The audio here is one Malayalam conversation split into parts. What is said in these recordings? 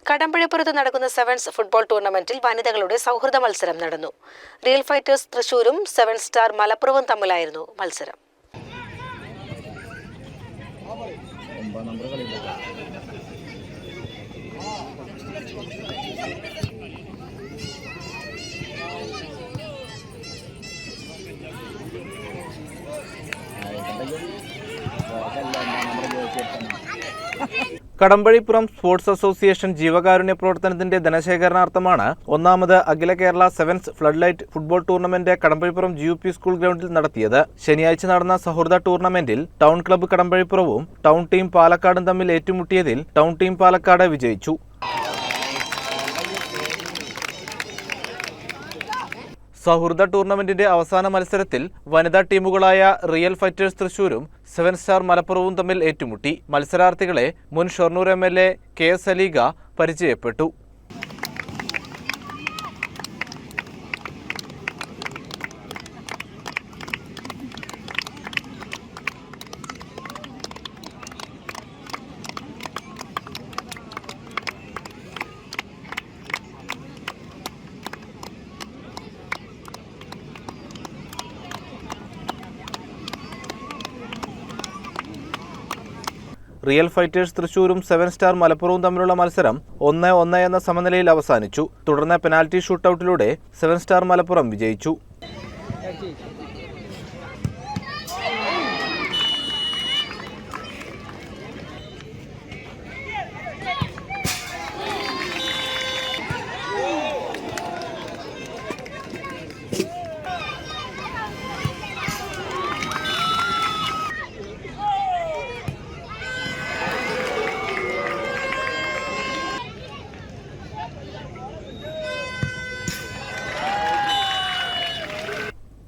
കടമ്പഴിപ്പുറത്ത് നടക്കുന്ന സെവൻസ് ഫുട്ബോൾ ടൂർണമെന്റിൽ വനിതകളുടെ സൗഹൃദ മത്സരം നടന്നു. റിയൽ ഫൈറ്റേഴ്സ് തൃശൂരും 7 സ്റ്റാർ മലപ്പുറവും തമ്മിലായിരുന്നു മത്സരം. കടമ്പഴിപ്പുറം സ്പോർട്സ് അസോസിയേഷൻ ജീവകാരുണ്യ പ്രവർത്തനത്തിന്റെ ധനശേഖരണാർത്ഥമാണ് ഒന്നാമത് അഖില Kerala sevens flood light football tournament Kadampazhipuram GUP school ഗ്രൗണ്ടിൽ നടത്തിയത്. ശനിയാഴ്ച നടന്ന സൗഹൃദ ടൂർണമെന്റിൽ ടൗൺ ക്ലബ്ബ് കടമ്പഴിപ്പുറവും ടൗൺ ടീം പാലക്കാടും തമ്മിൽ ഏറ്റുമുട്ടിയതിൽ ടൗൺ ടീം പാലക്കാട് വിജയിച്ചു. സൗഹൃദ ടൂർണമെന്റിന്റെ അവസാന മത്സരത്തിൽ വനിതാ ടീമുകളായ റിയൽ ഫൈറ്റേഴ്സ് തൃശൂരും 7 സ്റ്റാർ മലപ്പുറവും തമ്മിൽ ഏറ്റുമുട്ടി. മത്സരാർത്ഥികളെ മുൻ ഷൊർണൂർ MLA KS അലീഗ പരിചയപ്പെട്ടു. റിയൽ ഫൈറ്റേഴ്സ് തൃശൂരും 7 സ്റ്റാർ മലപ്പുറവും തമ്മിലുള്ള മത്സരം 1-1 എന്ന സമനിലയിൽ അവസാനിച്ചു. തുടർന്ന് പെനാൽറ്റി ഷൂട്ടൌട്ടിലൂടെ 7 സ്റ്റാർ മലപ്പുറം വിജയിച്ചു.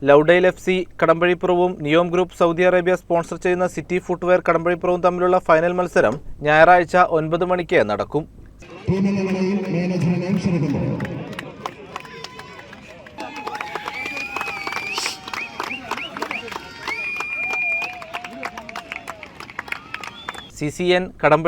ലൗഡൈൽ FC കടമ്പഴിപ്പുറവും Neom group Saudi Arabia sponsor ചെയ്യുന്ന സിറ്റി ഫുട്വെയർ കടമ്പഴിപ്പുറവും തമ്മിലുള്ള ഫൈനൽ മത്സരം ഞായറാഴ്ച 9 മണിക്ക് നടക്കും. CCN കടമ്പഴി.